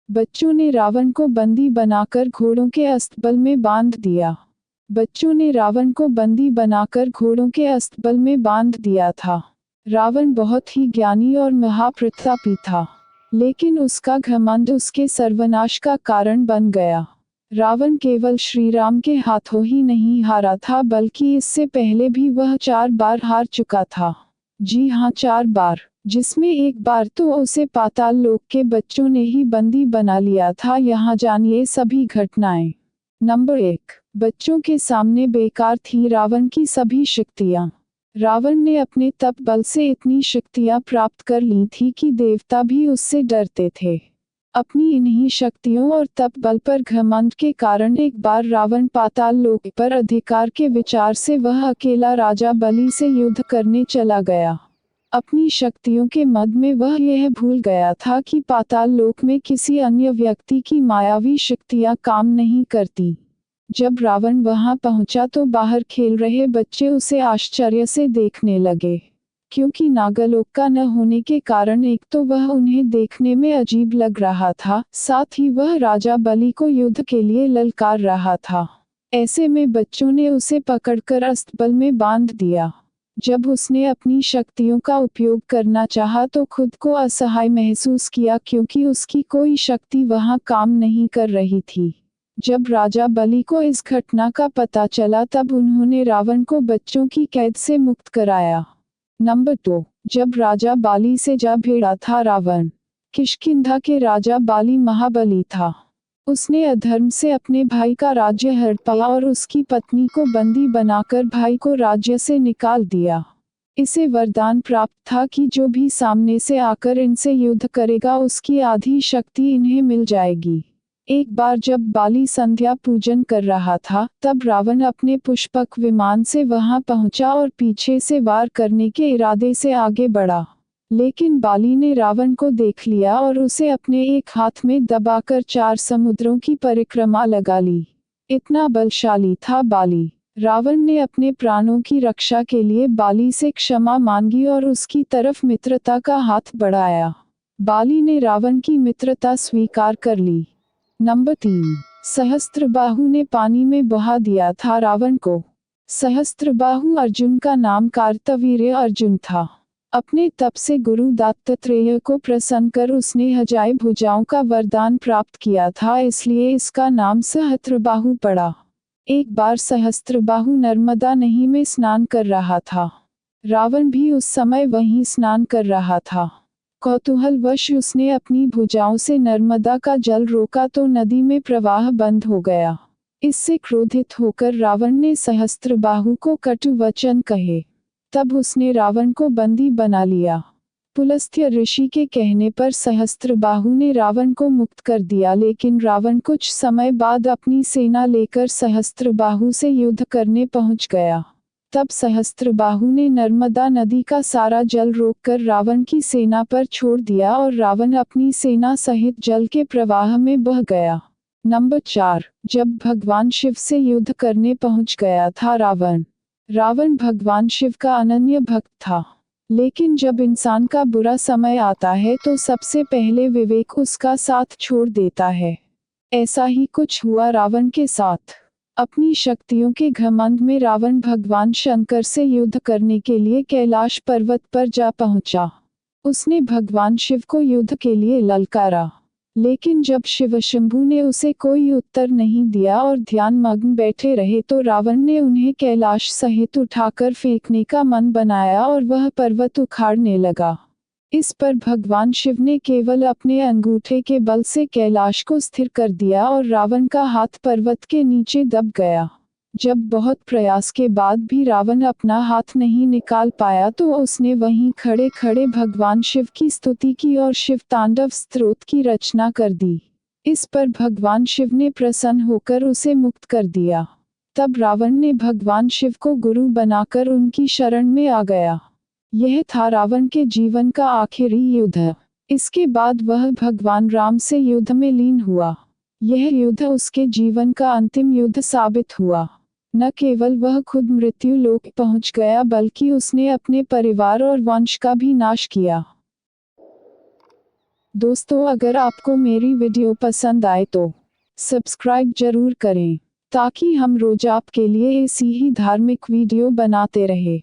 बच्चों ने रावण को बंदी बनाकर घोड़ों के अस्तबल में बांध दिया। बच्चों ने रावण को बंदी बनाकर घोड़ों के अस्तबल में बांध दिया था। रावण बहुत ही ज्ञानी और महाप्रतापी था, लेकिन उसका घमंड उसके सर्वनाश का कारण बन गया। रावण केवल श्री राम के हाथों ही नहीं हारा था, बल्कि इससे पहले भी वह 4 बार हार चुका था। जी हाँ, 4 बार, जिसमें एक बार तो उसे पाताल लोक के बच्चों ने ही बंदी बना लिया था। यहाँ जानिए सभी घटनाएं। नंबर 1, बच्चों के सामने बेकार थी रावण की सभी शक्तियाँ। रावण ने अपने तप बल से इतनी शक्तियाँ प्राप्त कर ली थी कि देवता भी उससे डरते थे। अपनी इन्हीं शक्तियों और तप बल पर घमंड के कारण एक बार रावण पाताल लोक पर अधिकार के विचार से वह अकेला राजा बलि से युद्ध करने चला गया। अपनी शक्तियों के मद में वह यह भूल गया था कि पाताल लोक में किसी अन्य व्यक्ति की मायावी शक्तियां काम नहीं करती। जब रावण वहां पहुंचा तो बाहर खेल रहे बच्चे उसे आश्चर्य से देखने लगे, क्योंकि नागलोक का न होने के कारण एक तो वह उन्हें देखने में अजीब लग रहा था, साथ ही वह राजा बलि को युद्ध के लिए ललकार रहा था। ऐसे में बच्चों ने उसे पकड़कर अस्तबल में बांध दिया। जब उसने अपनी शक्तियों का उपयोग करना चाहा तो खुद को असहाय महसूस किया, क्योंकि उसकी कोई शक्ति वहां काम नहीं कर रही थी। जब राजा बलि को इस घटना का पता चला तब उन्होंने रावण को बच्चों की कैद से मुक्त कराया। नंबर 2, जब राजा बाली से जा भिड़ा था रावण। किष्किंधा के राजा बाली महाबली था। उसने अधर्म से अपने भाई का राज्य हड़पा और उसकी पत्नी को बंदी बनाकर भाई को राज्य से निकाल दिया। इसे वरदान प्राप्त था कि जो भी सामने से आकर इनसे युद्ध करेगा उसकी आधी शक्ति इन्हें मिल जाएगी। एक बार जब बाली संध्या पूजन कर रहा था, तब रावण अपने पुष्पक विमान से वहां पहुंचा और पीछे से वार करने के इरादे से आगे बढ़ा। लेकिन बाली ने रावण को देख लिया और उसे अपने एक हाथ में दबाकर 4 समुद्रों की परिक्रमा लगा ली। इतना बलशाली था बाली। रावण ने अपने प्राणों की रक्षा के लिए बाली से क्षमा मांगी और उसकी तरफ मित्रता का हाथ बढ़ाया। बाली ने रावण की मित्रता स्वीकार कर ली। नंबर 3, सहस्त्रबाहु ने पानी में बहा दिया था रावण को। सहस्त्रबाहु अर्जुन का नाम कार्तवीर्य अर्जुन था। अपने तप से गुरु दत्तात्रेय को प्रसन्न कर उसने हजाए भुजाओं का वरदान प्राप्त किया था, इसलिए इसका नाम सहस्त्रबाहु पड़ा। एक बार सहस्त्रबाहु नर्मदा नदी में स्नान कर रहा था। रावण भी उस समय वहीं स्नान कर रहा था। कौतूहलवश उसने अपनी भुजाओं से नर्मदा का जल रोका तो नदी में प्रवाह बंद हो गया। इससे क्रोधित होकर रावण ने सहस्त्रबाहु को कटु वचन कहे। तब उसने रावण को बंदी बना लिया। पुलस्त्य ऋषि के कहने पर सहस्त्रबाहु ने रावण को मुक्त कर दिया, लेकिन रावण कुछ समय बाद अपनी सेना लेकर सहस्त्रबाहु से युद्ध करने पहुंच गया। तब सहस्त्रबाहु ने नर्मदा नदी का सारा जल रोककर रावण की सेना पर छोड़ दिया और रावण अपनी सेना सहित जल के प्रवाह में बह गया। नंबर 4, जब भगवान शिव से युद्ध करने पहुंच गया था रावण। रावण भगवान शिव का अनन्य भक्त था, लेकिन जब इंसान का बुरा समय आता है तो सबसे पहले विवेक उसका साथ छोड़ देता है। ऐसा ही कुछ हुआ रावण के साथ। अपनी शक्तियों के घमंड में रावण भगवान शंकर से युद्ध करने के लिए कैलाश पर्वत पर जा पहुंचा। उसने भगवान शिव को युद्ध के लिए ललकारा, लेकिन जब शिव शंभु ने उसे कोई उत्तर नहीं दिया और ध्यान मग्न बैठे रहे तो रावण ने उन्हें कैलाश सहित उठाकर फेंकने का मन बनाया और वह पर्वत उखाड़ने लगा। इस पर भगवान शिव ने केवल अपने अंगूठे के बल से कैलाश को स्थिर कर दिया और रावण का हाथ पर्वत के नीचे दब गया। जब बहुत प्रयास के बाद भी रावण अपना हाथ नहीं निकाल पाया तो उसने वहीं खड़े खड़े भगवान शिव की स्तुति की और शिव तांडव स्तोत्र की रचना कर दी। इस पर भगवान शिव ने प्रसन्न होकर उसे मुक्त कर दिया। तब रावण ने भगवान शिव को गुरु बनाकर उनकी शरण में आ गया। यह था रावण के जीवन का आखिरी युद्ध। इसके बाद वह भगवान राम से युद्ध में लीन हुआ। यह युद्ध उसके जीवन का अंतिम युद्ध साबित हुआ। न केवल वह खुद मृत्यु लोक पहुंच गया, बल्कि उसने अपने परिवार और वंश का भी नाश किया। दोस्तों, अगर आपको मेरी वीडियो पसंद आए तो सब्सक्राइब जरूर करें ताकि हम रोज आपके लिए ऐसी ही धार्मिक वीडियो बनाते रहे।